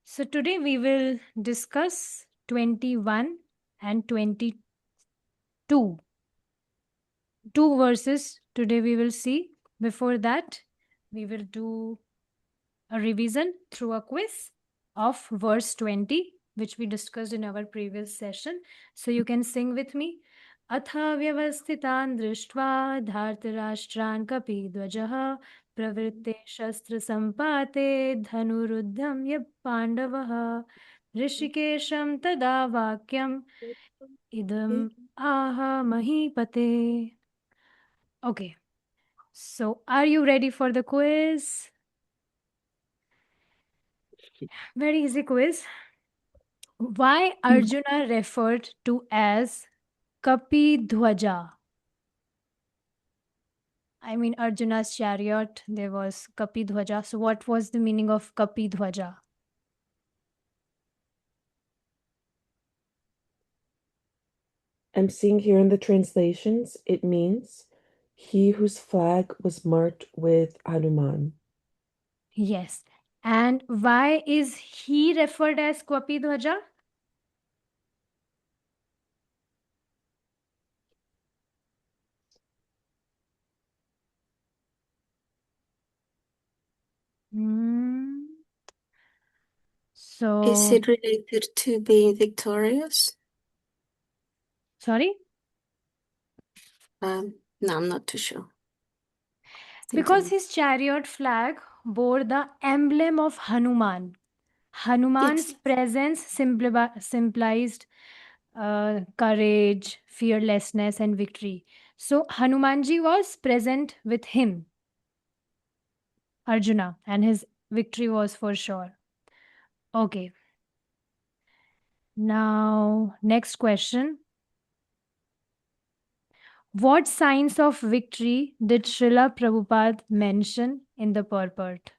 So today we will discuss 21 and 22. Two verses today we will see. Before that, we will do a revision through a quiz of verse 20, which we discussed in our previous session. So you can sing with me. अथ व्यवस्थितान् दृष्ट्वा धार्तराष्ट्रान् कपिध्वजः प्रवृत्ते शस्त्रसम्पाते धनुरुद्धम्य पाण्डवः ऋषिकेशं तदा वाक्यम् idam aha mahipate. Okay, so are you ready for the quiz? Very easy quiz. Why Arjuna referred to as Kapidhwaja? I mean, Arjuna's chariot, there was Kapidhwaja. So, what was the meaning of Kapidhwaja? I'm seeing here in the translations, it means he whose flag was marked with Hanuman. Yes. And why is he referred as Kapidhwaja? Hmm. So, Is it related to being victorious? sorry? No, I'm not too sure. Because Thinking. his chariot flag bore the emblem of Hanuman. Hanuman's Yes. presence symbolized courage, fearlessness, and victory. So Hanumanji was present with him, Arjuna, and his victory was for sure. Okay. Now, next question. What signs of victory did Srila Prabhupada mention in the purport?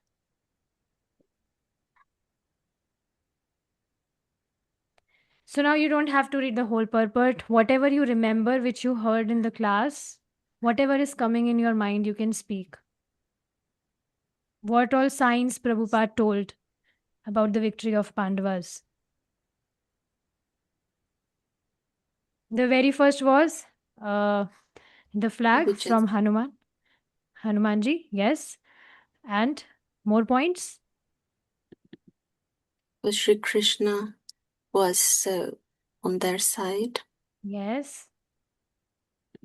So now you don't have to read the whole purport. Whatever you remember, which you heard in the class, whatever is coming in your mind, you can speak. What all signs Prabhupada told about the victory of Pandavas? The very first was the flag Which from is Hanuman. Hanumanji, yes. And more points? Sri Krishna was on their side. Yes.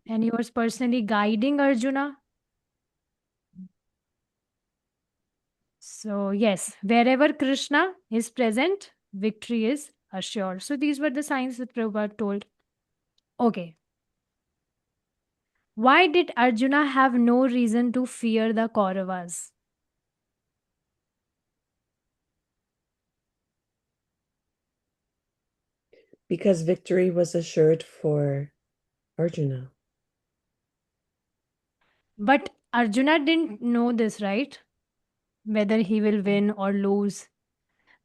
And he was personally guiding Arjuna. So, yes, wherever Krishna is present, victory is assured. So, these were the signs that Prabhupada told. Okay. Why did Arjuna have no reason to fear the Kauravas? Because victory was assured for Arjuna. But Arjuna didn't know this, right? Whether he will win or lose.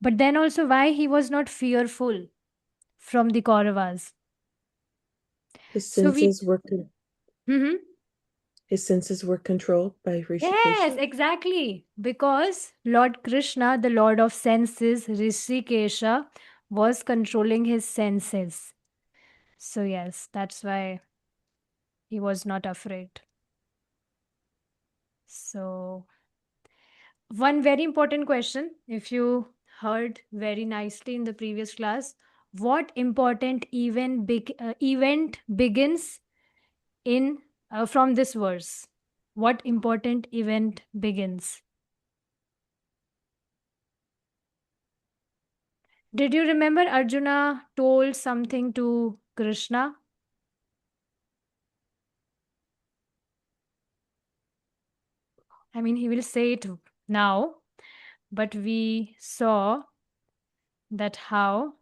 But then also, why he was not fearful from the Kauravas? His So we. senses were Mhm. his senses were controlled by Yes, Rishikesha. exactly. Because Lord Krishna, the Lord of senses, Rishikesha, was controlling his senses. So, yes, that's why he was not afraid. So, one very important question, if you heard very nicely in the previous class, what important event begins in from this verse? What important event begins? Did you remember Arjuna told something to Krishna? I mean, he will say it now, but we saw that how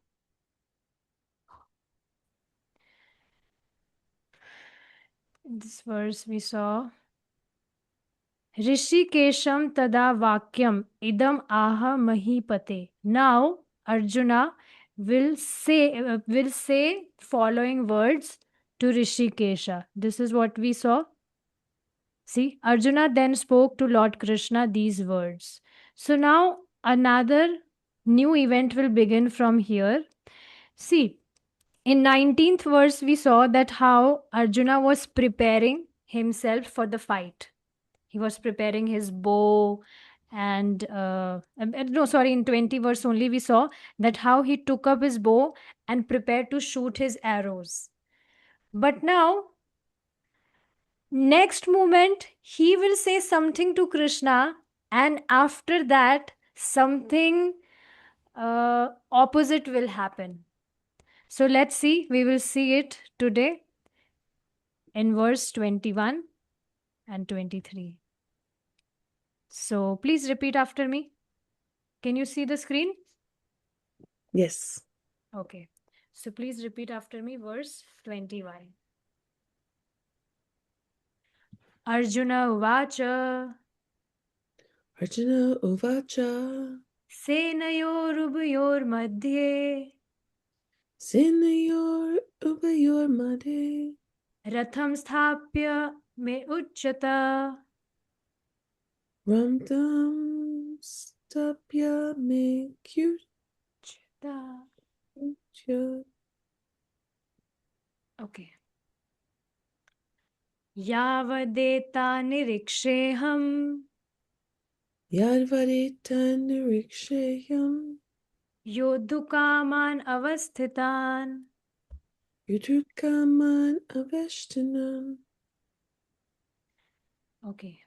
in this verse we saw Rishikesham tada vakyam idam aha mahipate. Now Arjuna will say following words to Rishikesha. This is what we saw. See, Arjuna then spoke to Lord Krishna these words. So now another new event will begin from here. See, in 19th verse, we saw that how Arjuna was preparing himself for the fight. He was preparing his bow and no, sorry, in 20 verse only we saw that how he took up his bow and prepared to shoot his arrows. But now, next moment, he will say something to Krishna, and after that, something opposite will happen. So let's see, we will see it today in verse 21 and 23. So please repeat after me. Can you see the screen? Yes. Okay. So please repeat after me verse 21. Arjuna Uvacha Arjuna Uvacha Senayorubhayor Madhye Senayor Ubayor Made Ratham Sthapya Me Uchchata Ramdam Stapya Me Chata. Kyutya Okay. Yavadeta Niriksheham Yadvarita Nirikshayam Yodhukaman Avasthitan. Yudukaman Aveshtanam. Okay.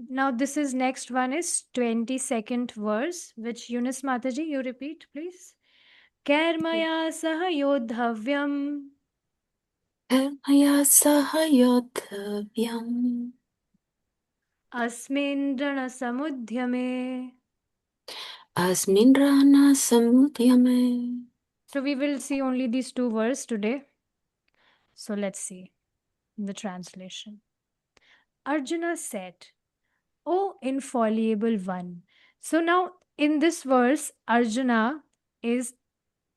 Now this is next one is 22nd verse, which Yunus Mataji, you repeat, please. Kermaya saha yodhavyam Maya saha yodhavyam asmin rana samudhyame. asmin rana samudhyame. So we will see only these two verses today. So let's see the translation. Arjuna said, O infallible one. So now in this verse, Arjuna is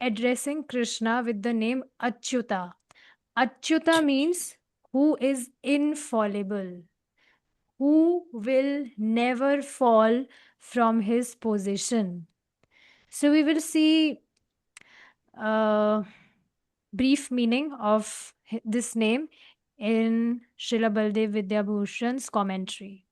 addressing Krishna with the name Achyuta. Achyuta means who is infallible, who will never fall from his position. So we will see a brief meaning of this name in Srila Baldev Vidyabhushan's commentary.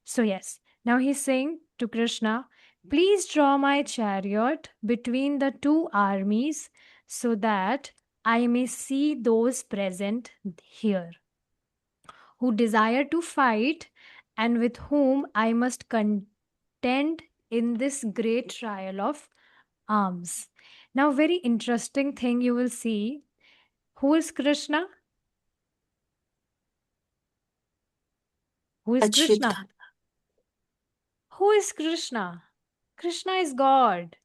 So yes, now he's saying to Krishna, please draw my chariot between the two armies so that I may see those present here who desire to fight and with whom I must contend in this great trial of arms. Now, very interesting thing you will see. Who is Krishna? Who is Krishna? Achyuta. Who is Krishna? Krishna is God.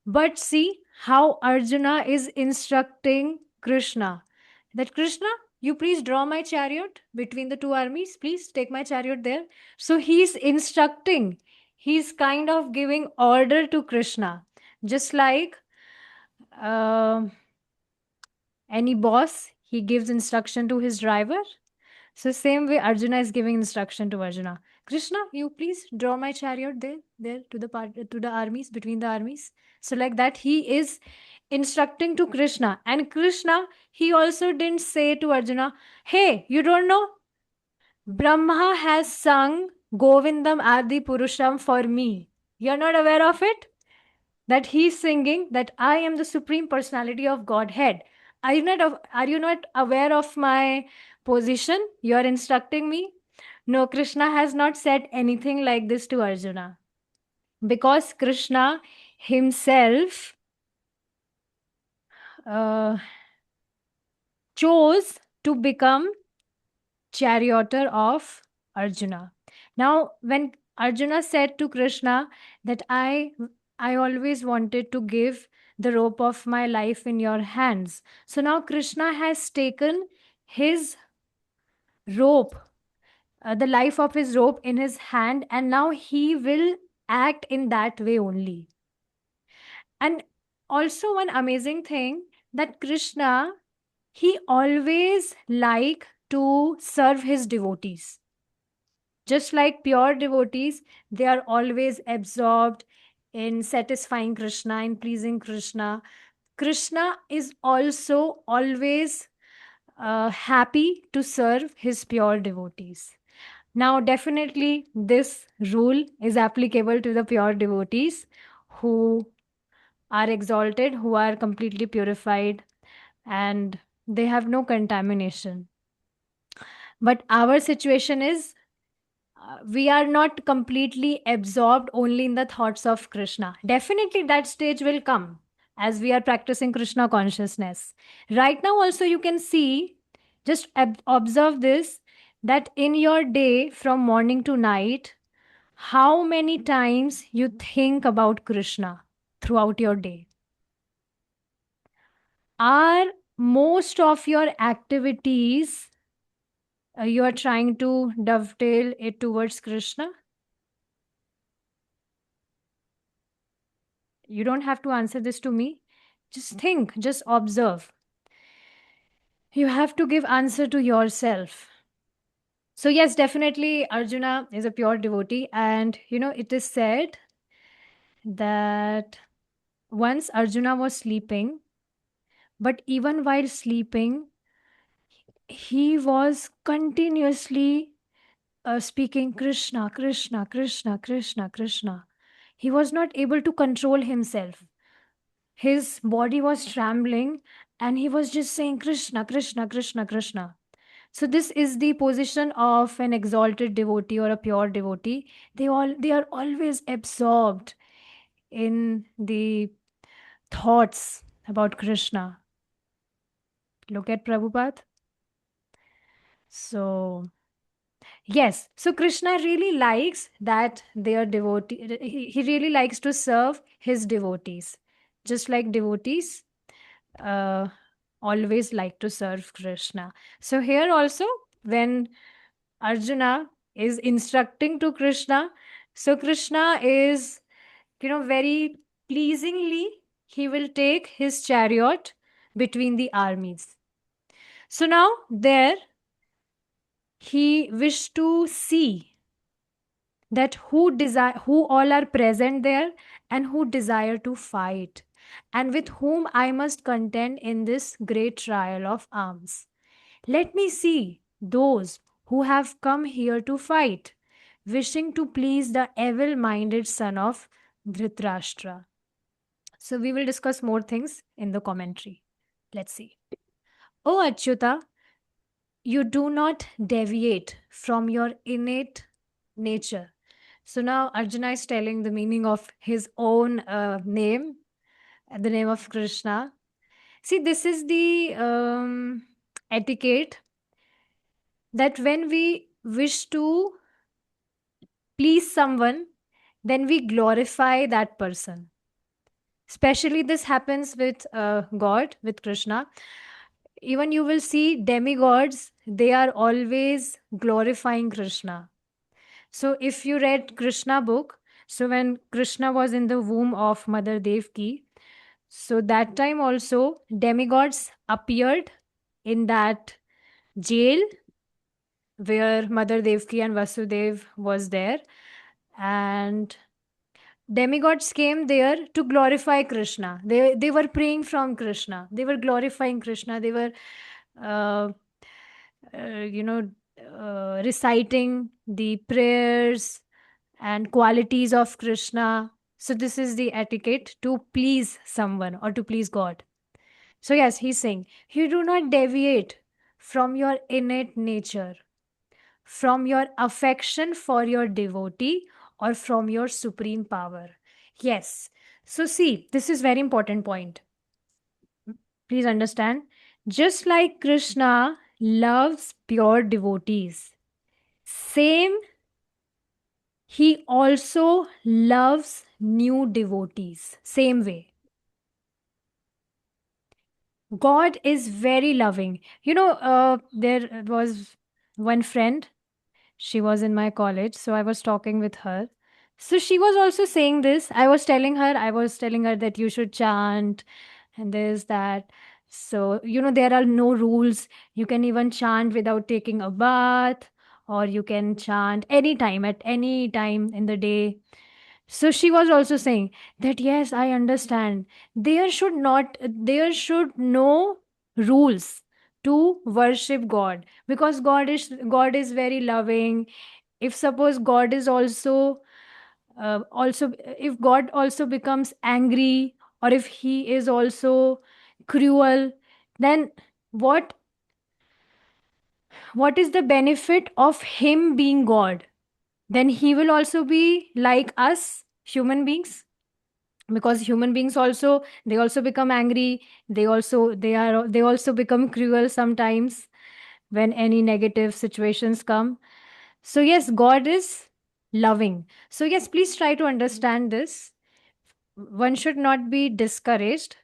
But see how Arjuna is instructing Krishna that Krishna, you please draw my chariot between the two armies. Please take my chariot there. So he's instructing, he's kind of giving order to Krishna, just like any boss, he gives instruction to his driver. So same way Arjuna is giving instruction to Arjuna. Krishna, you please draw my chariot there to the armies, between the armies. So like that, he is instructing to Krishna. And Krishna, he also didn't say to Arjuna, hey, you don't know? Brahma has sung Govindam Adi Purusham for me. You're not aware of it? That he's singing that I am the Supreme Personality of Godhead. Are you not aware of my position? You are instructing me? No, Krishna has not said anything like this to Arjuna. Because Krishna himself chose to become charioteer of Arjuna. Now, when Arjuna said to Krishna that I always wanted to give the rope of my life in your hands. So now Krishna has taken his rope, the life of his rope in his hand, and now he will act in that way only. And also one amazing thing that Krishna, he always like to serve his devotees. Just like pure devotees, they are always absorbed in satisfying Krishna, in pleasing Krishna. Krishna is also always happy to serve his pure devotees. Now, definitely, this rule is applicable to the pure devotees who are exalted, who are completely purified, and they have no contamination. But our situation is we are not completely absorbed only in the thoughts of Krishna. Definitely, that stage will come as we are practicing Krishna consciousness. Right now, also, you can see, just observe this, that in your day from morning to night, how many times you think about Krishna throughout your day. Are most of your activities you are trying to dovetail it towards Krishna? You don't have to answer this to me. Just think, just observe. You have to give answer to yourself. So yes, definitely Arjuna is a pure devotee, and it is said that once Arjuna was sleeping, but even while sleeping, he was continuously speaking Krishna, Krishna, Krishna, Krishna, Krishna. He was not able to control himself. His body was trembling and he was just saying Krishna, Krishna, Krishna, Krishna. So this is the position of an exalted devotee or a pure devotee. They are always absorbed in the thoughts about Krishna. Look at Prabhupada. So yes, so Krishna really likes that their devotee. He really likes to serve his devotees, just like devotees uh, always like to serve Krishna. So here also, when Arjuna is instructing to Krishna, so Krishna is, very pleasingly, he will take his chariot between the armies. So now there, he wished to see that who all are present there and who desire to fight, and with whom I must contend in this great trial of arms. Let me see those who have come here to fight, wishing to please the evil minded son of Dhritarashtra. So we will discuss more things in the commentary. Let's see. O Achyuta, you do not deviate from your innate nature. So now Arjuna is telling the meaning of his own name, the name of Krishna. See, this is the etiquette that when we wish to please someone, then we glorify that person. Especially this happens with God, with Krishna. Even you will see demigods, they are always glorifying Krishna. So if you read Krishna book, so when Krishna was in the womb of Mother Devaki, so that time also demigods appeared in that jail where Mother Devaki and Vasudev was there, and demigods came there to glorify Krishna. They were praying from Krishna. They were glorifying Krishna. They were uh, you know reciting the prayers and qualities of Krishna. So this is the etiquette to please someone or to please God. So yes, he's saying you do not deviate from your innate nature, from your affection for your devotee, or from your supreme power. Yes. So see, this is very important point. Please understand. Just like Krishna loves pure devotees, same he also loves new devotees. Same way. God is very loving. There was one friend. She was in my college, so I was talking with her. So she was also saying this. I was telling her that you should chant and this, that. So, there are no rules. You can even chant without taking a bath, or you can chant anytime, at any time in the day. So she was also saying that, yes, I understand. There should no rules to worship God, because God is very loving. If suppose God is also if God also becomes angry, or if he is also cruel, then what what is the benefit of him being God? Then he will also be like us human beings, because human beings also, they also become angry, they also become cruel sometimes when any negative situations come. So yes, God is loving. So yes, please try to understand this. One should not be discouraged.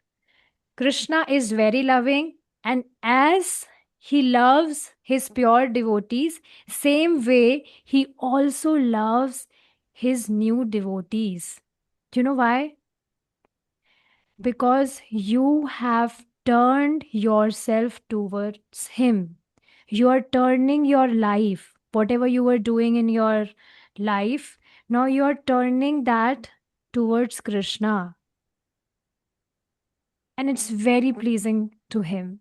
Krishna is very loving, and as he loves his pure devotees, same way he also loves his new devotees. Do you know why? Because you have turned yourself towards him. You are turning your life, whatever you were doing in your life, now you are turning that towards Krishna, and it's very pleasing to him.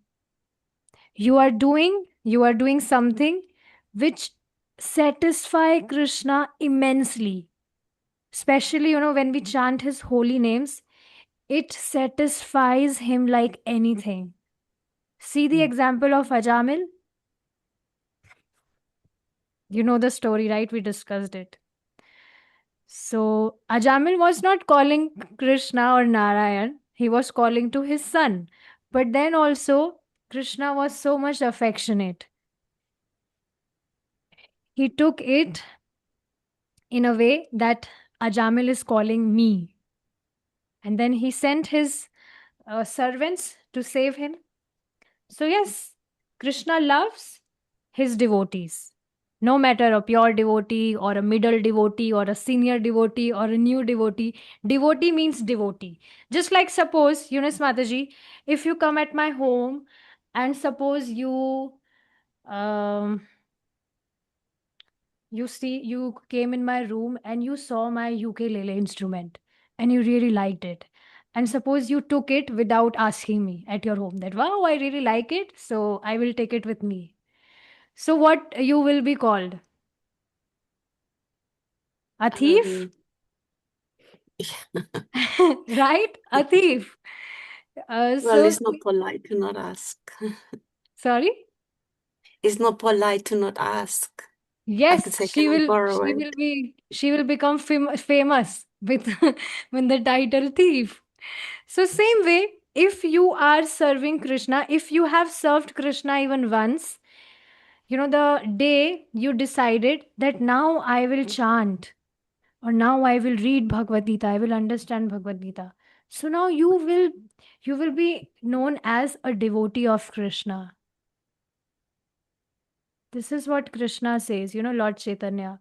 You are doing something which satisfy Krishna immensely. Especially, when we chant his holy names, it satisfies him like anything. See the example of Ajamil. You know the story, right? We discussed it. So Ajamil was not calling Krishna or Narayan, he was calling to his son. But then also, Krishna was so much affectionate. He took it in a way that Ajamil is calling me. And then he sent his servants to save him. So, yes, Krishna loves his devotees. No matter a pure devotee or a middle devotee or a senior devotee or a new devotee, devotee means devotee. Just like suppose, Yunus Mataji, if you come at my home and suppose um, you came in my room and you saw my ukulele instrument and you really liked it. And suppose you took it without asking me at your home that, wow, I really like it, so I will take it with me. So what you will be called? A thief? Right? A thief. Well, So, it's not polite to not ask. sorry? It's not polite to not ask. I could Yes, say, can I borrow it? she will become famous with with the title thief. So same way, if you are serving Krishna, if you have served Krishna even once, the day you decided that now I will chant, or now I will read Bhagavad Gita, I will understand Bhagavad Gita. So now you will be known as a devotee of Krishna. This is what Krishna says, Lord Chaitanya,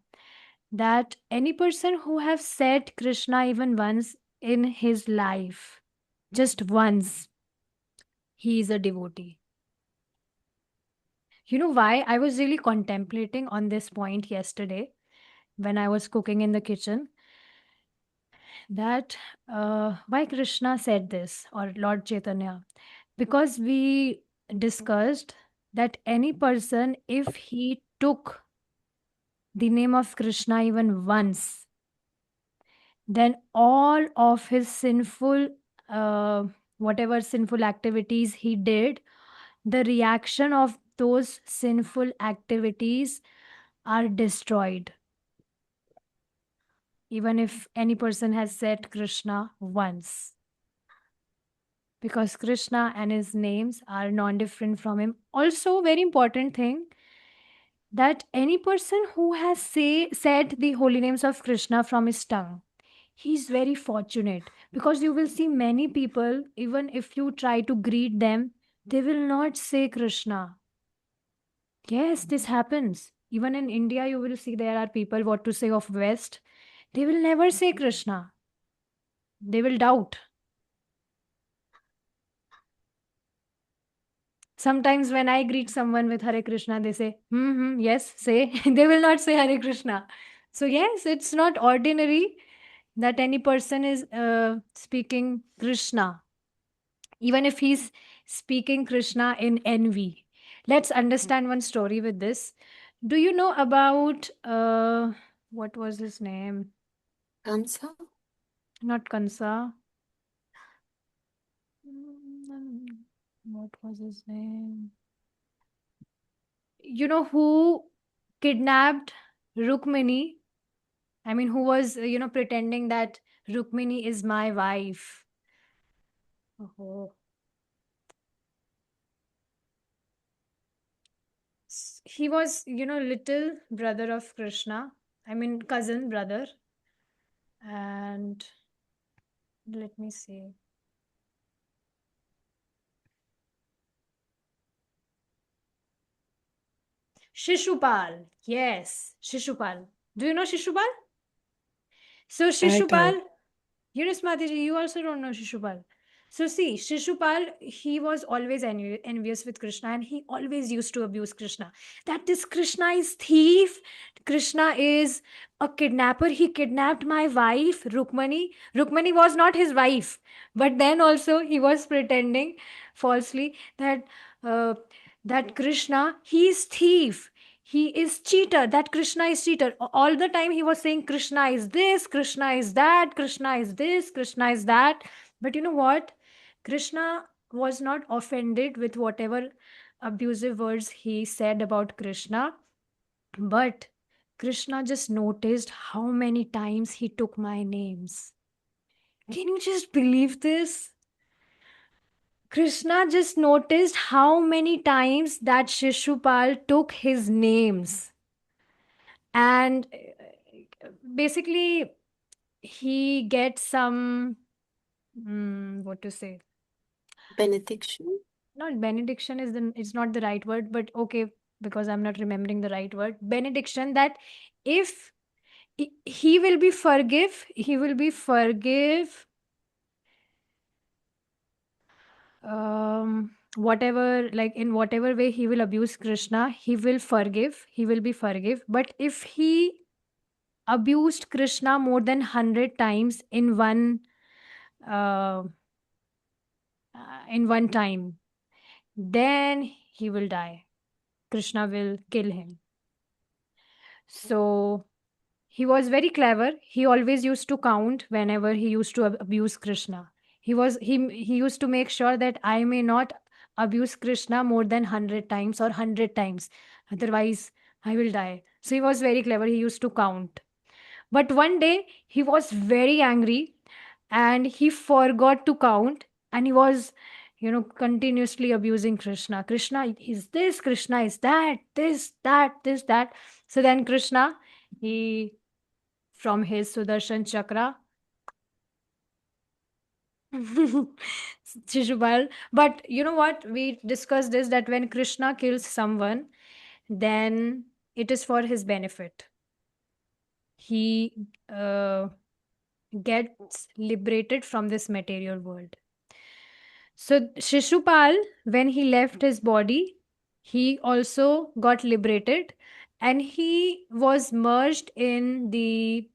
that any person who have said Krishna even once in his life, just once, he is a devotee. You know why? I was really contemplating on this point yesterday when I was cooking in the kitchen, that why Krishna said this, or Lord Chaitanya. Because we discussed that any person, if he took the name of Krishna even once, then all of his sinful, uh, whatever sinful activities he did, the reaction of those sinful activities are destroyed. Even if any person has said Krishna once, because Krishna and his names are non-different from him. Also, very important thing, that any person who has said the holy names of Krishna from his tongue, he's very fortunate, because you will see many people, even if you try to greet them, they will not say Krishna. Yes, this happens. Even in India, you will see there are people, what to say of West, they will never say Krishna. They will doubt. Sometimes when I greet someone with Hare Krishna, they say, yes, say. They will not say Hare Krishna. So, yes, it's not ordinary that any person is speaking Krishna, even if he's speaking Krishna in envy. Let's understand one story with this. Do you know about what was his name? Kansa? Not Kansa. What was his name? You know who kidnapped Rukmini? I mean, who was, pretending that Rukmini is my wife? Oh. He was, little brother of Krishna. I mean, cousin brother. And let me see. Shishupal. Yes, Shishupal. Do you know Shishupal? So I Shishupal, don't. Mataji, you also don't know Shishupal. So see, Shishupal, he was always envious with Krishna, and he always used to abuse Krishna. That this Krishna is thief. Krishna is a kidnapper. He kidnapped my wife, Rukmani. Rukmani was not his wife, but then also he was pretending falsely that uh, that Krishna, he is thief. He is cheater. That Krishna is cheater. All the time he was saying Krishna is this, Krishna is that, Krishna is this, Krishna is that. But you know what? Krishna was not offended with whatever abusive words he said about Krishna, but Krishna just noticed how many times he took my names. Can you just believe this? Krishna just noticed how many times that Shishupal took his names. And basically, he gets some, what to say? Benediction? Not benediction is not the right word, but okay, because I'm not remembering the right word. Benediction, that if he will be forgive whatever, like in whatever way he will abuse Krishna, he will be forgive. But if he abused Krishna more than 100 times uh, in one time, then he will die. Krishna will kill him. So he was very clever. He always used to count whenever he used to abuse Krishna. He used to make sure that I may not abuse Krishna more than 100 times or 100 times. Otherwise, I will die. So he was very clever. He used to count. But one day he was very angry and he forgot to count, and he was, continuously abusing Krishna. Krishna is this, Krishna is that, this, that, this, that. So then Krishna, he, from his Sudarshan Chakra, Shishupal. But you know what? We discussed this, that when Krishna kills someone, then it is for his benefit. He gets liberated from this material world. So Shishupal, when he left his body, he also got liberated, and he was merged in the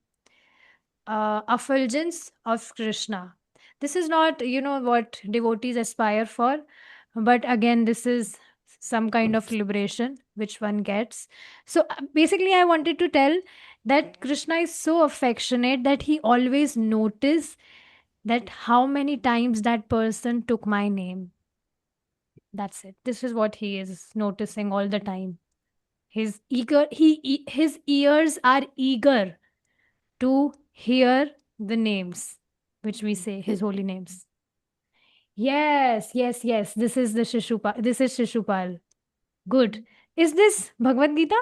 effulgence of Krishna. This is not, what devotees aspire for, but again, this is some kind of liberation which one gets. So basically, I wanted to tell that Krishna is so affectionate that he always notice that how many times that person took my name. That's it. This is what he is noticing all the time. His ears are eager to hear the names which we say, his holy names. Yes, yes, yes. This is Shishupal. Good. Is this Bhagavad Gita?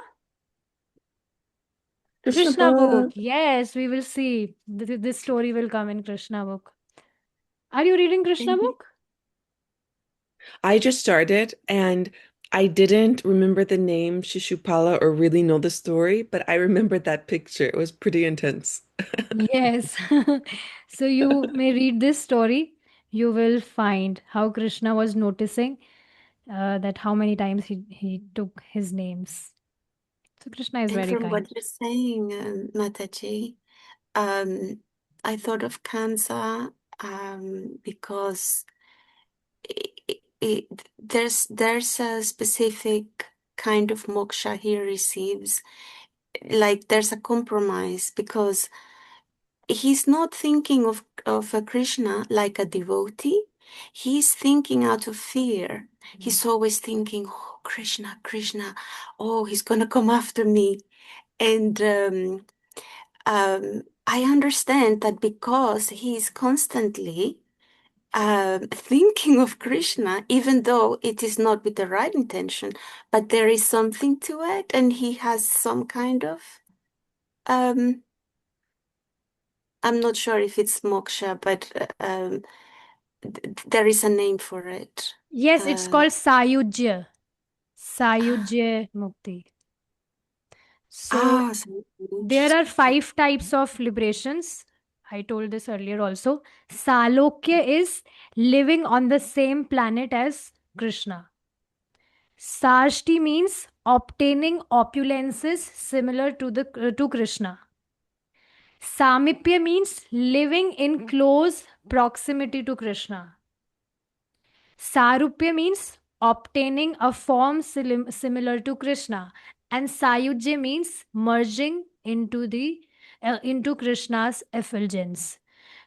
Krishna book. Yes, we will see. This story will come in Krishna book. Are you reading Krishna book? I just started and I didn't remember the name Shishupala or really know the story, but I remembered that picture. It was pretty intense. Yes. So you may read this story. You will find how Krishna was noticing that how many times he took his names. So Krishna is And very from kind. what you're saying, Mataji, I thought of Kamsa because there's a specific kind of moksha he receives. Like there's a compromise because he's not thinking of a Krishna like a devotee. He's thinking out of fear. He's always thinking, oh, Krishna, Krishna, oh, he's gonna come after me. And I understand that because he's constantly thinking of Krishna, even though it is not with the right intention, but there is something to it, and he has some kind of um, I'm not sure if it's moksha, but there is a name for it. Yes, it's called Sayujya. Sayujya Mukti. So there are 5 types of liberations. I told this earlier also. Salokya is living on the same planet as Krishna. Sarshti means obtaining opulences similar to Krishna. Samipya means living in close proximity to Krishna. Sarupya means obtaining a form similar to Krishna, and Sayujya means merging into Krishna's effulgence.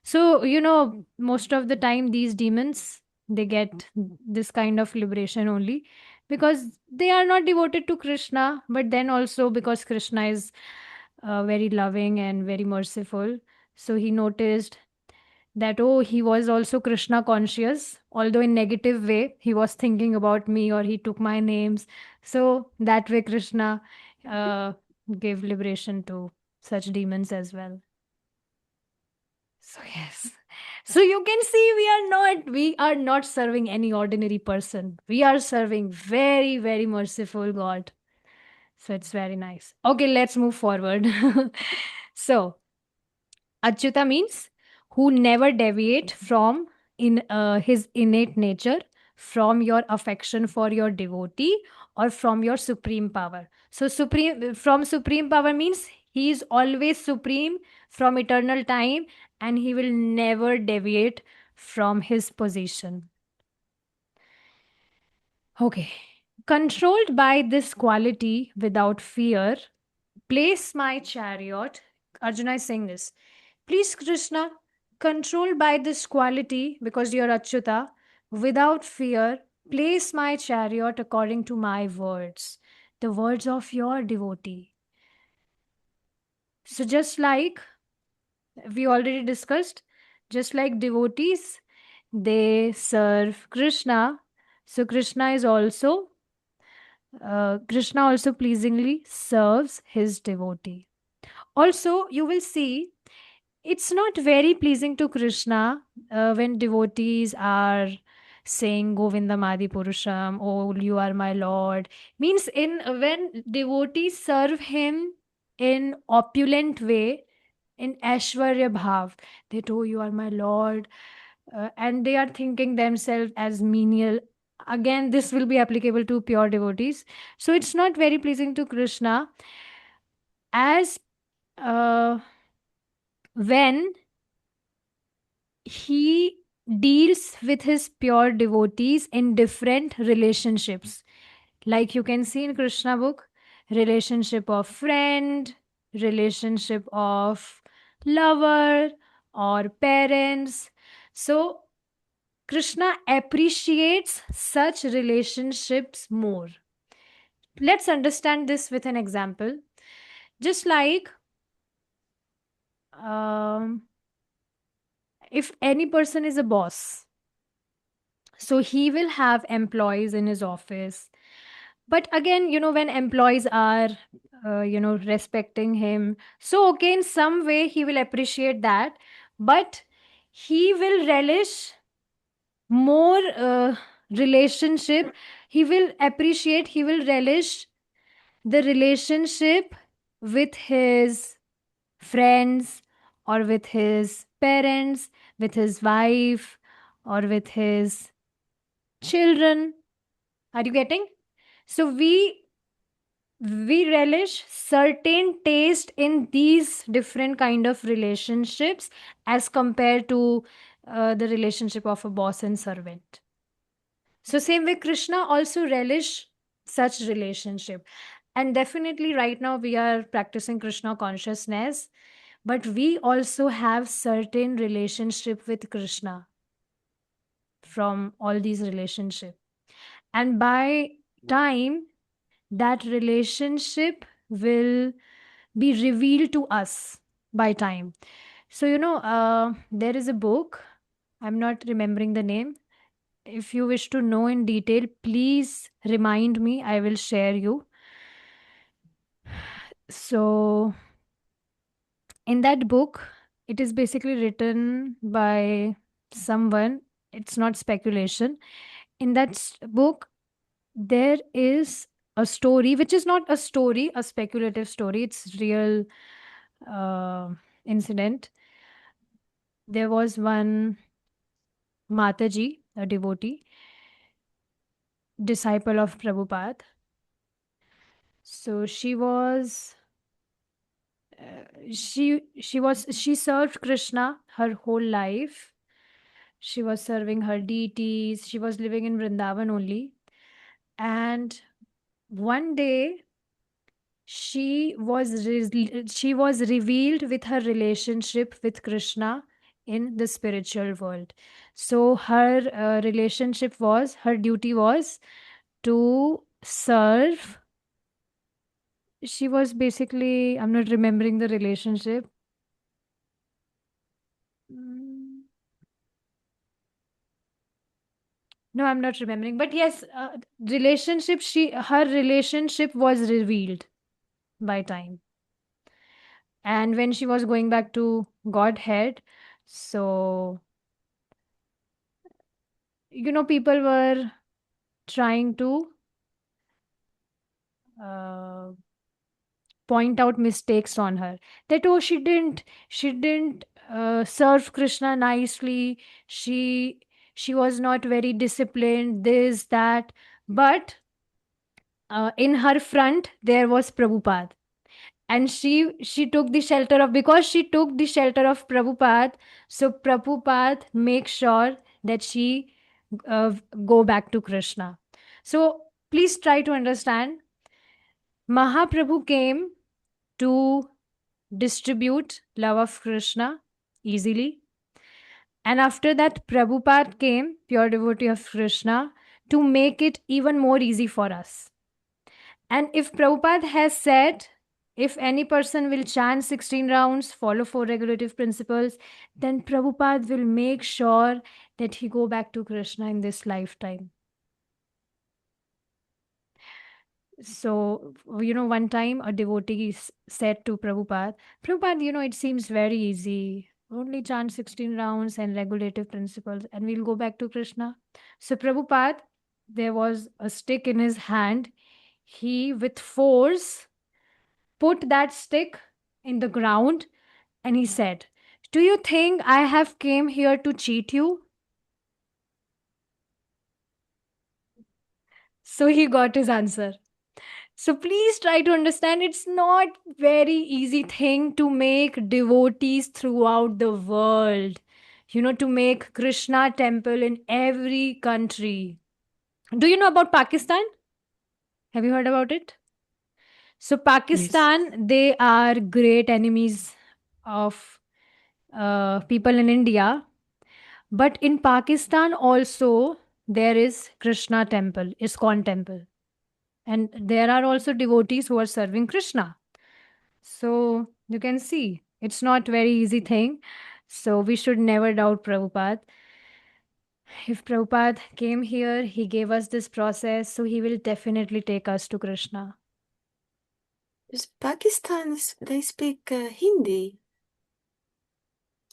So most of the time these demons, they get this kind of liberation only because they are not devoted to Krishna, but then also because Krishna is very loving and very merciful. So he noticed that, oh, he was also Krishna conscious, although in negative way. He was thinking about me or he took my names. So that way Krishna uh, gave liberation to such demons as well. So yes. So you can see we are not serving any ordinary person. We are serving very, very merciful God. So it's very nice. Okay, let's move forward. So Achyuta means who never deviate from in his innate nature, from your affection for your devotee, or from your supreme power. So supreme power means he is always supreme from eternal time, and he will never deviate from his position. Okay. Controlled by this quality without fear, place my chariot. Arjuna is saying this. Please, Krishna, controlled by this quality, because you're Achyuta, without fear, place my chariot according to my words, the words of your devotee. So, just like we already discussed, just like devotees, they serve Krishna. So, Krishna also pleasingly serves his devotee. Also, you will see it's not very pleasing to Krishna when devotees are saying Govindam Adi Purusham, oh, you are my Lord. Means in when devotees serve him in opulent way, in Aishwarya Bhav, that oh, you are my Lord, and they are thinking themselves as menial. Again, this will be applicable to pure devotees. So it's not very pleasing to Krishna as uh, when he deals with his pure devotees in different relationships. Like you can see in Krishna book, relationship of friend, relationship of lover or parents. So Krishna appreciates such relationships more. Let's understand this with an example. Just like um, if any person is a boss, so he will have employees in his office. But again, when employees are, respecting him, so okay, in some way he will appreciate that, but he will relish more relationship. He will relish the relationship with his friends or with his parents, with his wife, or with his children. Are you getting? So we relish certain taste in these different kind of relationships as compared to the relationship of a boss and servant. So same way Krishna also relish such relationship. And definitely right now we are practicing Krishna consciousness, but we also have certain relationship with Krishna from all these relationship. And by time that relationship will be revealed to us by time. So there is a book, I'm not remembering the name. If you wish to know in detail, please remind me, I will share you. So in that book, it is basically written by someone, it's not speculation. In that book there is a story which is not a story, a speculative story, it's real uh, incident. There was one Mataji, a devotee, disciple of Prabhupada. So she served Krishna her whole life. She was serving her deities. She was living in Vrindavan only. And one day she was revealed with her relationship with Krishna in the spiritual world. So her relationship was, her duty was to serve. She was basically, I'm not remembering the relationship. Mm, No, I'm not remembering. But yes, her relationship was revealed by time. And when she was going back to Godhead, so people were trying to uh, point out mistakes on her, that oh, she didn't serve Krishna nicely, she was not very disciplined, this that. But in her front there was Prabhupada, and she took the shelter of, because she took the shelter of Prabhupada, so Prabhupada make sure that she go back to Krishna. So please try to understand, Mahaprabhu came to distribute love of Krishna easily. And after that, Prabhupada came, pure devotee of Krishna, to make it even more easy for us. And if Prabhupada has said, if any person will chant 16 rounds, follow 4 regulative principles, then Prabhupada will make sure that he go back to Krishna in this lifetime. So, one time a devotee said to Prabhupada, Prabhupada, it seems very easy. Only chant 16 rounds and regulative principles, and we'll go back to Krishna. So, Prabhupada, there was a stick in his hand. He, with force, put that stick in the ground and he said, do you think I have came here to cheat you? So he got his answer. So please try to understand, it's not very easy thing to make devotees throughout the world. To make Krishna temple in every country. Do you know about Pakistan? Have you heard about it? So Yes. Pakistan, they are great enemies of people in India. But in Pakistan also there is Krishna temple, ISKCON temple. And there are also devotees who are serving Krishna. So you can see it's not very easy thing. So we should never doubt Prabhupada. If Prabhupada came here, he gave us this process, so he will definitely take us to Krishna. Pakistan, they speak Hindi,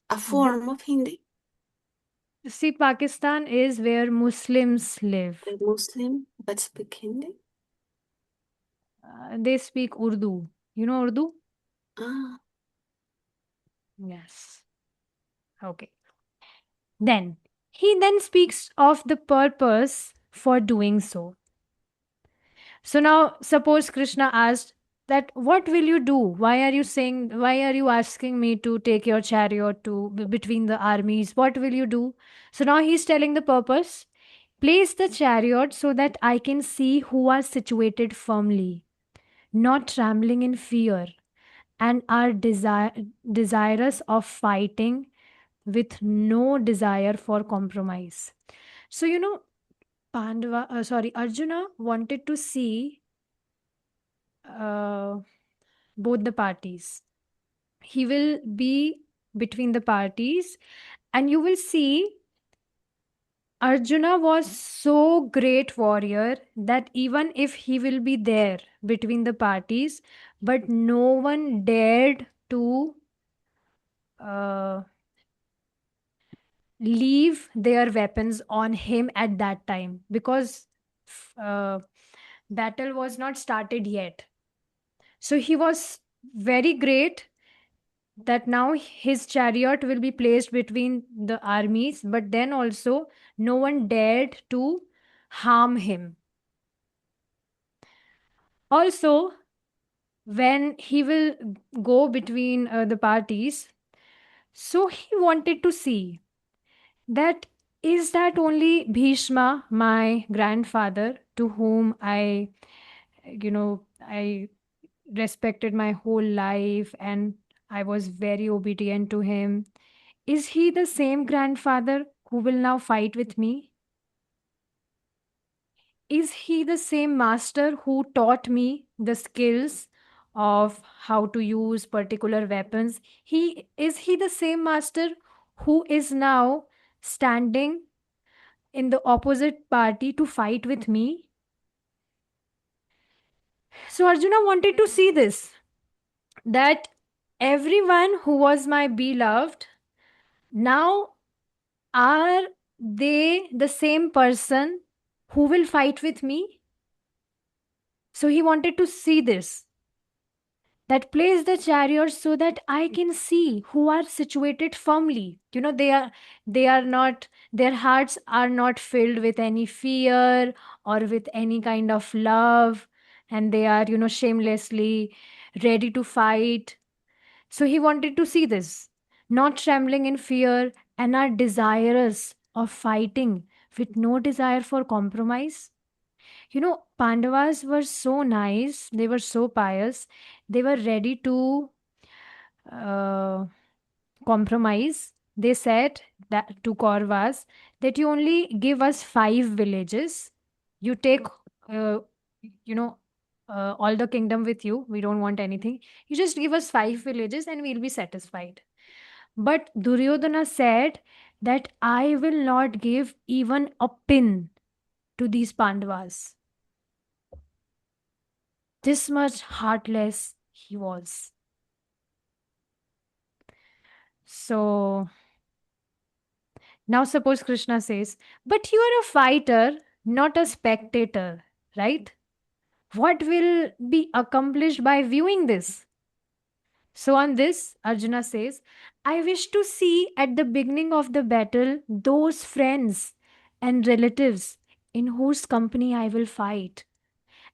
a form of Hindi. See, Pakistan is where Muslims live. They're Muslim but speak Hindi. They speak Urdu. You know Urdu? Ah, Yes. Okay. Then he then speaks of the purpose for doing so. So now suppose Krishna asked that what will you do? Why are you asking me to take your chariot to between the armies? What will you do? So now he's telling the purpose. Place the chariot so that I can see who are situated firmly, not trembling in fear, and are desirous of fighting with no desire for compromise. So, Arjuna wanted to see uh, both the parties. He will be between the parties, and you will see Arjuna was so great warrior that even if he will be there between the parties, but no one dared to uh, leave their weapons on him at that time, because uh, battle was not started yet. So he was very great that now his chariot will be placed between the armies, but then also no one dared to harm him. Also, when he will go between the parties, so he wanted to see that is that only Bhishma, my grandfather, to whom I respected my whole life and I was very obedient to him. Is he the same grandfather who will now fight with me? Is he the same master who taught me the skills of how to use particular weapons? He the same master who is now standing in the opposite party to fight with me? So Arjuna wanted to see this, that everyone who was my beloved, now are they the same person who will fight with me? So he wanted to see this, that place the chariots so that I can see who are situated firmly. They are not, their hearts are not filled with any fear or with any kind of love, and they are, shamelessly ready to fight. So he wanted to see this, not trembling in fear, and are desirous of fighting with no desire for compromise. Pandavas were so nice, they were so pious, they were ready to uh, compromise. They said that to Kauravas that you only give us 5 villages, you take, uh, you know, all the kingdom with you. We don't want anything. You just give us 5 villages and we'll be satisfied. But Duryodhana said that I will not give even a pin to these Pandavas. This much heartless he was. So now suppose Krishna says, but you are a fighter, not a spectator, right? What will be accomplished by viewing this? So on this, Arjuna says, I wish to see at the beginning of the battle those friends and relatives in whose company I will fight,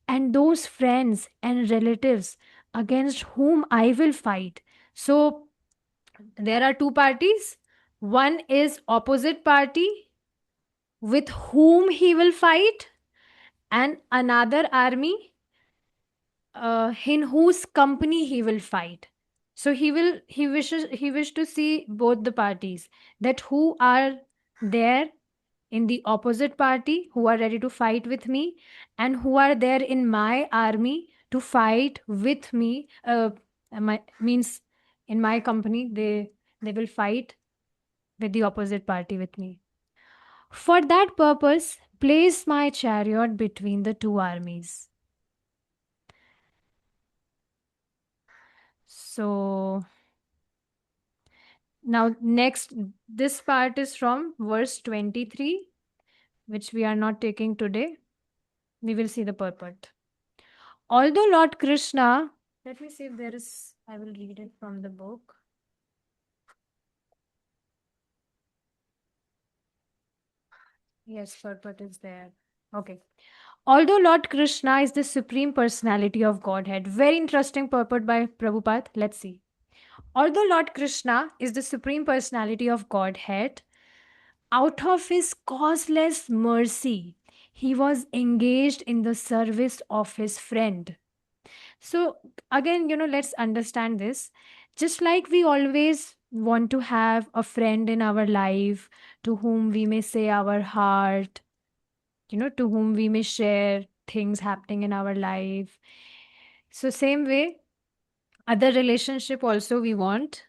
and those friends and relatives against whom I will fight. So there are two parties. One is opposite party with whom he will fight, and another army in whose company he will fight. So he wished to see both the parties, that who are there in the opposite party who are ready to fight with me, and who are there in my army to fight with me, means in my company they will fight with the opposite party with me. For that purpose, place my chariot between the two armies. So now next, this part is from verse 23, which we are not taking today. We will see the purport. Although Lord Krishna, let me see if there is, I will read it from the book. Yes, purport is there. Okay. Although Lord Krishna is the supreme personality of Godhead, very interesting purport by Prabhupada. Let's see. Although Lord Krishna is the supreme personality of Godhead, out of his causeless mercy, he was engaged in the service of his friend. So, again, let's understand this. Just like we always want to have a friend in our life to whom we may say our heart, to whom we may share things happening in our life. So, same way, other relationship also we want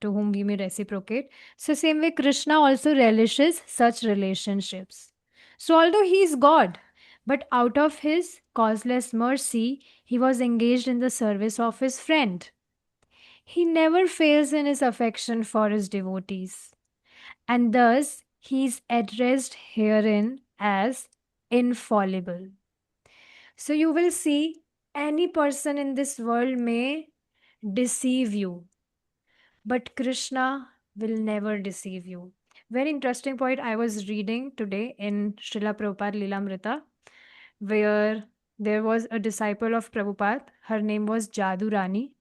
to whom we may reciprocate. So, same way, Krishna also relishes such relationships. So, although he is God, but out of his causeless mercy, he was engaged in the service of his friend. He never fails in his affection for his devotees, and thus he is addressed herein as infallible. So you will see any person in this world may deceive you, but Krishna will never deceive you. Very interesting point I was reading today in Srila Prabhupada Lilamrita, where there was a disciple of Prabhupada. Her name was Jadu Rani.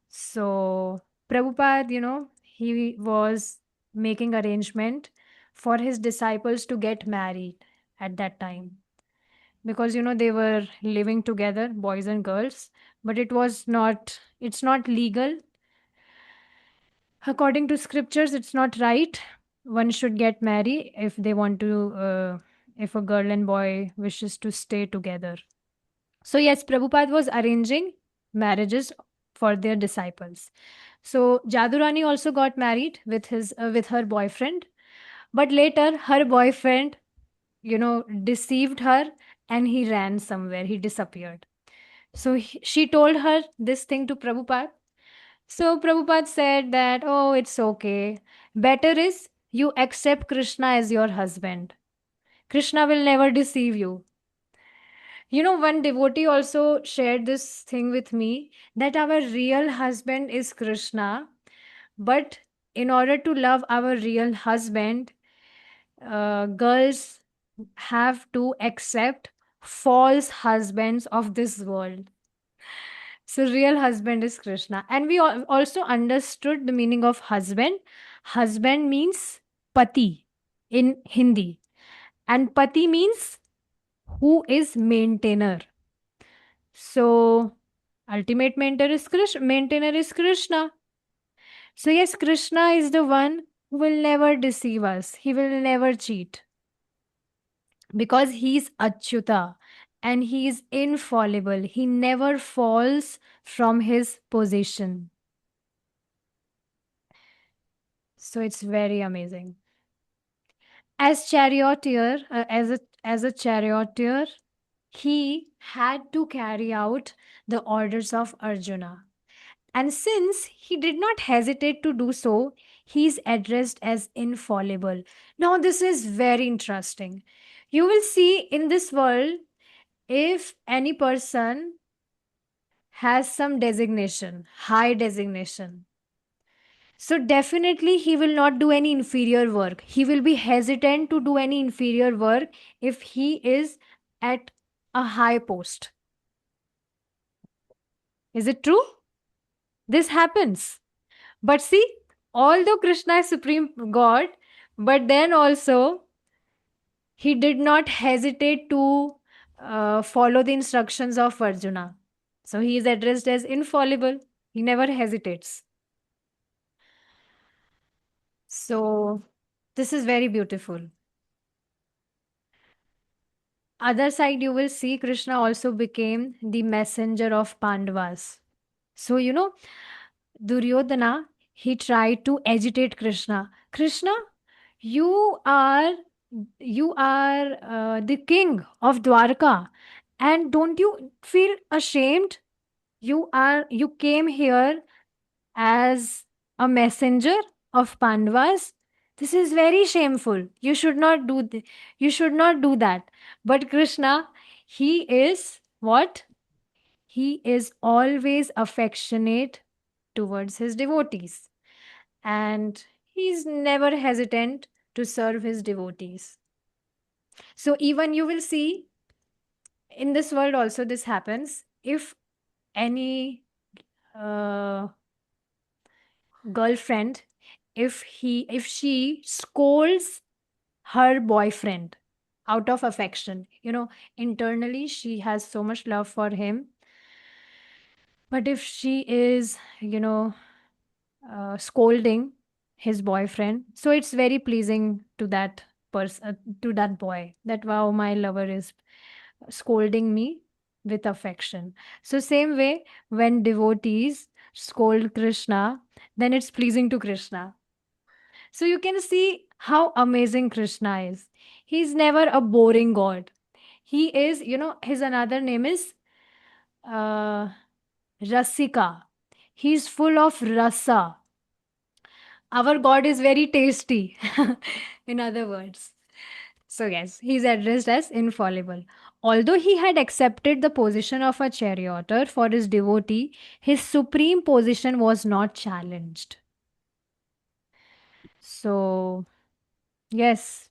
So Prabhupada, he was making arrangement for his disciples to get married at that time, because they were living together, boys and girls, but it's not legal according to scriptures. It's not right. One should get married if they want to, if a girl and boy wishes to stay together. So yes, Prabhupada was arranging marriages for their disciples. So Jadurani also got married with her boyfriend, but later her boyfriend, deceived her, and he ran somewhere. He disappeared. So she told her this thing to Prabhupada. So Prabhupada said that, oh, it's okay. Better is you accept Krishna as your husband. Krishna will never deceive you. One devotee also shared this thing with me, that our real husband is Krishna, but in order to love our real husband, girls have to accept false husbands of this world. So, real husband is Krishna. And we also understood the meaning of husband. Husband means pati in Hindi, and pati means who is maintainer. So, ultimate maintainer is Krishna. So, yes, Krishna is the one who will never deceive us, he will never cheat, because he's Achyuta and he is infallible. He never falls from his position. So it's very amazing. As charioteer, as a charioteer, he had to carry out the orders of Arjuna. And since he did not hesitate to do so, he is addressed as infallible. Now, this is very interesting. You will see in this world, if any person has some designation, high designation, so definitely he will not do any inferior work. He will be hesitant to do any inferior work if he is at a high post. Is it true? This happens. But see, although Krishna is Supreme God, but then also he did not hesitate to follow the instructions of Arjuna. So he is addressed as infallible. He never hesitates. So this is very beautiful. Other side, you will see Krishna also became the messenger of Pandavas. So, Duryodhana, he tried to agitate Krishna. Krishna, you are the king of Dwarka, and don't you feel ashamed? You came here as a messenger of Pandavas. This is very shameful. You should not do you should not do that. But Krishna, he is what? He is always affectionate towards his devotees, and he's never hesitant to serve his devotees. So even you will see in this world also this happens. If any girlfriend, if she scolds her boyfriend out of affection, internally she has so much love for him, but if she is scolding his boyfriend, so it's very pleasing to that person, to that boy, that wow, my lover is scolding me with affection. So same way, when devotees scold Krishna, then it's pleasing to Krishna. So you can see how amazing Krishna is. He's never a boring god. He is, his another name is uh, Rasika. He's full of rasa. Our God is very tasty, in other words. So, yes, he's addressed as infallible. Although he had accepted the position of a charioteer for his devotee, his supreme position was not challenged. So, yes,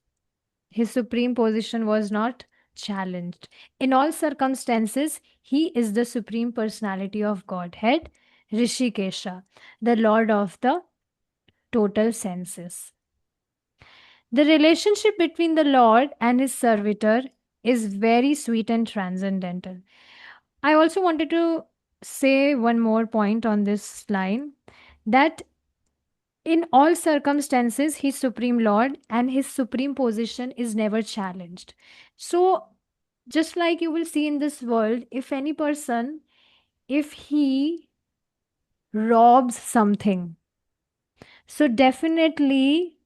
his supreme position was not challenged. In all circumstances, he is the supreme personality of Godhead, Rishikesha, the Lord of the total senses. The relationship between the Lord and his servitor is very sweet and transcendental. I also wanted to say one more point on this line, that in all circumstances, He is Supreme Lord and His supreme position is never challenged. So, just like you will see in this world, if any person, if he robs something, so definitely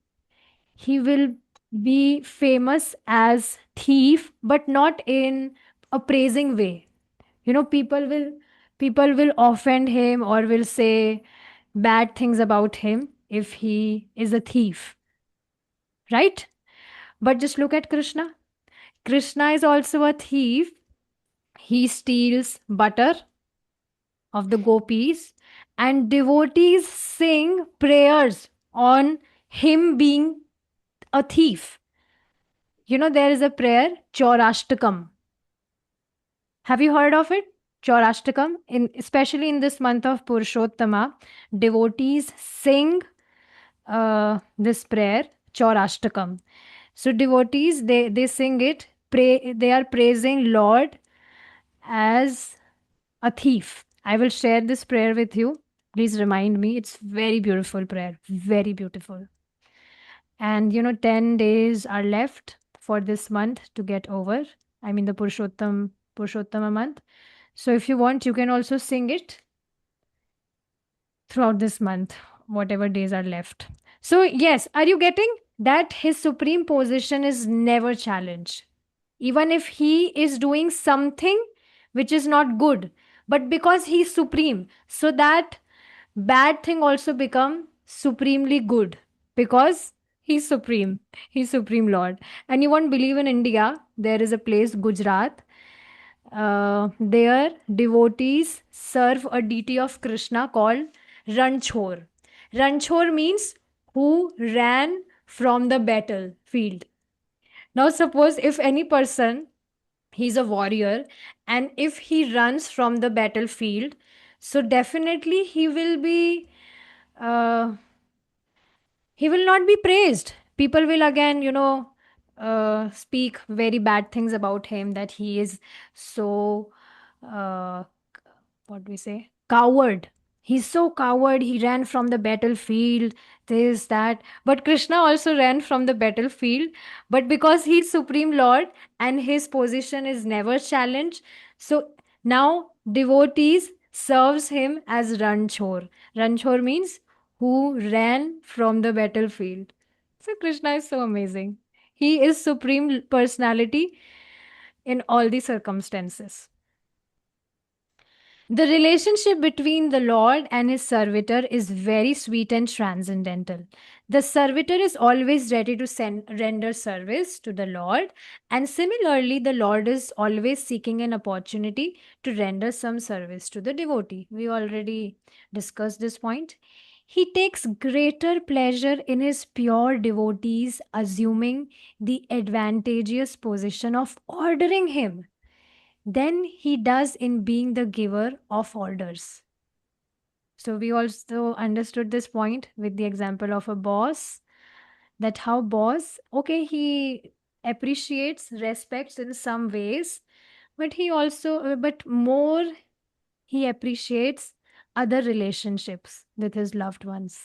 he will be famous as thief, but not in a praising way. People will offend him or will say bad things about him if he is a thief, right? But just look at Krishna. Krishna is also a thief. He steals butter of the gopis, and devotees sing prayers on him being a thief. There is a prayer, Chaurashtakam. Have you heard of it? Chaurashtakam. Especially in this month of Purushottama, devotees sing this prayer, Chaurashtakam. So devotees, they sing it, they are praising Lord as a thief. I will share this prayer with you. Please remind me. It's very beautiful prayer. Very beautiful. And 10 days are left for this month to get over. I mean the Purushottama month. So if you want, you can also sing it throughout this month, whatever days are left. So yes, are you getting that his supreme position is never challenged? Even if he is doing something which is not good, but because he is supreme, so that bad thing also become supremely good, because he's supreme. He's Supreme Lord. And you won't believe, in India there is a place, Gujarat. There devotees serve a deity of Krishna called Ranchor. Ranchor means who ran from the battlefield. Now suppose if any person, he's a warrior, and if he runs from the battlefield, so definitely uh, he will not be praised. People will again, speak very bad things about him, that he is so, uh, what do we say, coward. He's so coward. He ran from the battlefield, this, that. But Krishna also ran from the battlefield. But because he's Supreme Lord and his position is never challenged, so now devotees serves him as Ranchor. Ranchor means who ran from the battlefield. So Krishna is so amazing. He is supreme personality in all the circumstances. The relationship between the Lord and his servitor is very sweet and transcendental. The servitor is always ready to render service to the Lord, and similarly, the Lord is always seeking an opportunity to render some service to the devotee. We already discussed this point. He takes greater pleasure in his pure devotees assuming the advantageous position of ordering him than he does in being the giver of orders. So we also understood this point with the example of a boss, that how boss, okay, he appreciates, respects in some ways, but he also, but more he appreciates other relationships with his loved ones.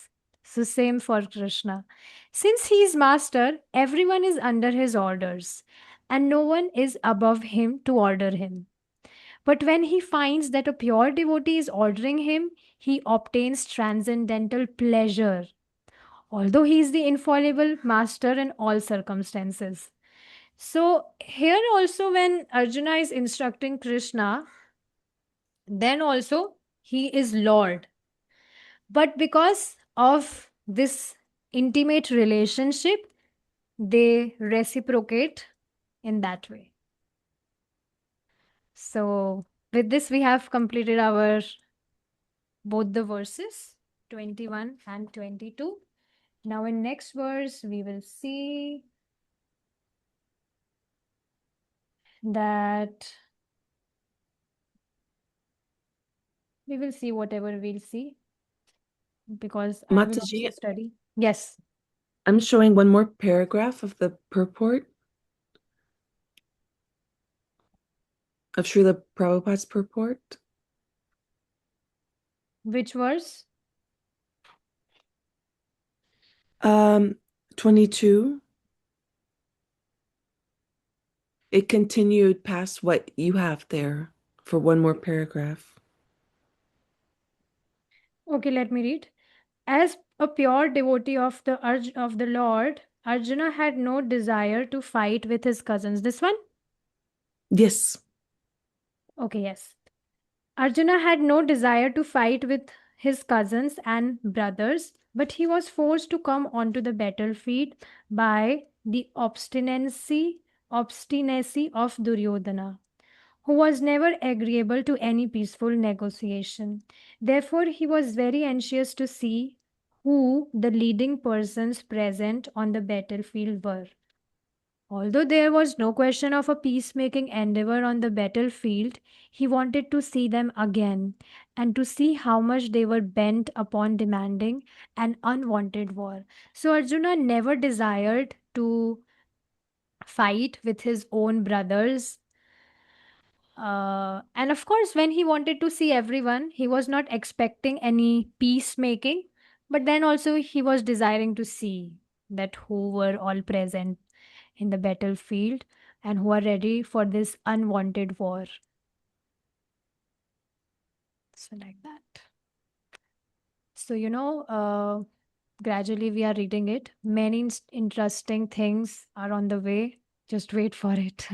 So same for Krishna. Since he is master, everyone is under his orders, and no one is above him to order him. But when he finds that a pure devotee is ordering him, he obtains transcendental pleasure, although he is the infallible master in all circumstances. So, here also, when Arjuna is instructing Krishna, then also he is Lord. But because of this intimate relationship, they reciprocate in that way. So, with this, we have completed our both the verses 21 and 22. Now, in next verse, we will see that we will see whatever we'll see because I will Mataji, also study. Yes. I'm showing one more paragraph of the purport of Srila Prabhupada's purport. Which verse? 22. It continued past what you have there for one more paragraph. Okay, let me read. As a pure devotee of the Lord, Arjuna had no desire to fight with his cousins. This one? Yes. Okay, yes. Arjuna had no desire to fight with his cousins and brothers, but he was forced to come onto the battlefield by the obstinacy of Duryodhana, who was never agreeable to any peaceful negotiation. Therefore, he was very anxious to see who the leading persons present on the battlefield were. Although there was no question of a peacemaking endeavor on the battlefield, he wanted to see them again and to see how much they were bent upon demanding an unwanted war. So Arjuna never desired to fight with his own brothers. And of course, when he wanted to see everyone, he was not expecting any peacemaking, but then also he was desiring to see that who were all present in the battlefield and who are ready for this unwanted war. So, like that. So, gradually we are reading it. Many interesting things are on the way. Just wait for it.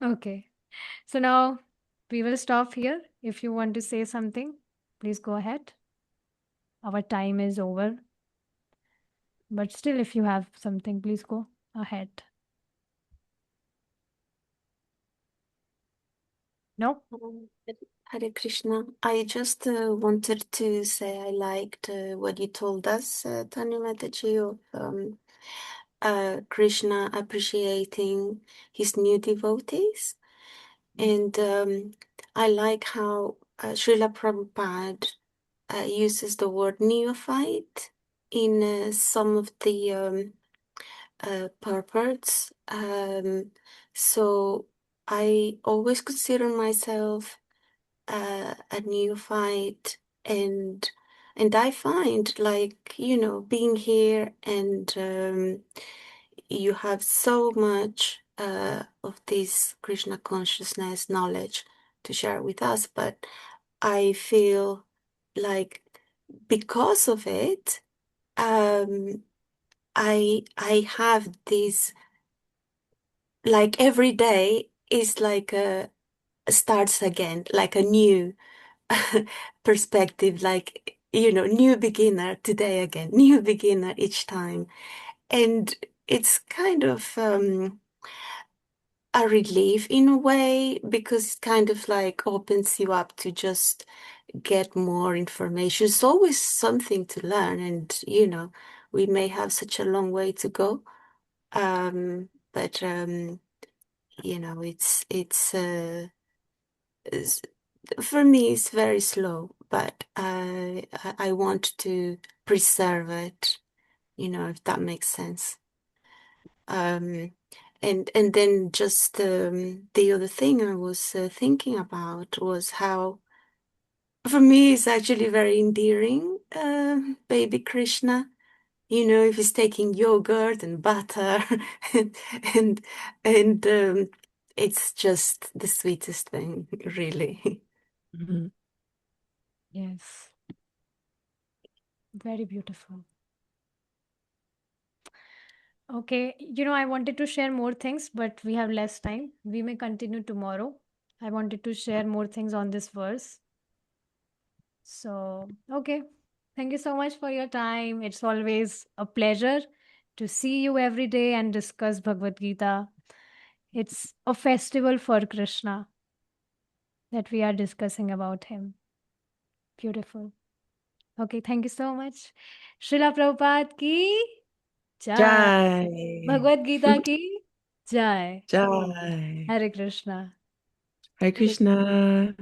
Okay. So, now we will stop here. If you want to say something, please go ahead. Our time is over. But still, if you have something, please go ahead. No? Hare Krishna. I just wanted to say I liked what you told us, Tanya Mataji, of Krishna appreciating his new devotees. And I like how Srila Prabhupada uses the word neophyte in some of the purports. So I always consider myself a neophyte, and I find, like, being here, and you have so much of this Krishna consciousness knowledge to share with us, but I feel like because of it, I have this, like, every day is like a starts again, like a new perspective, like, new beginner today again, new beginner each time. And it's kind of a relief in a way, because it kind of like opens you up to just get more information. It's always something to learn, and we may have such a long way to go. But you know, it's for me it's very slow, but I want to preserve it, you know, if that makes sense. And then just the other thing I was thinking about was how, for me, it's actually very endearing, baby Krishna. You know, if he's taking yogurt and butter, and and, and it's just the sweetest thing, really. Mhm. Yes, very beautiful. Okay, I wanted to share more things, but we have less time. We may continue tomorrow. I wanted to share more things on this verse. So, okay. Thank you so much for your time. It's always a pleasure to see you every day and discuss Bhagavad Gita. It's a festival for Krishna that we are discussing about him. Beautiful. Okay, thank you so much. Srila Prabhupada ki jai. Jai. Bhagavad Gita ki jai. Jai. Hare Krishna. Hare Krishna.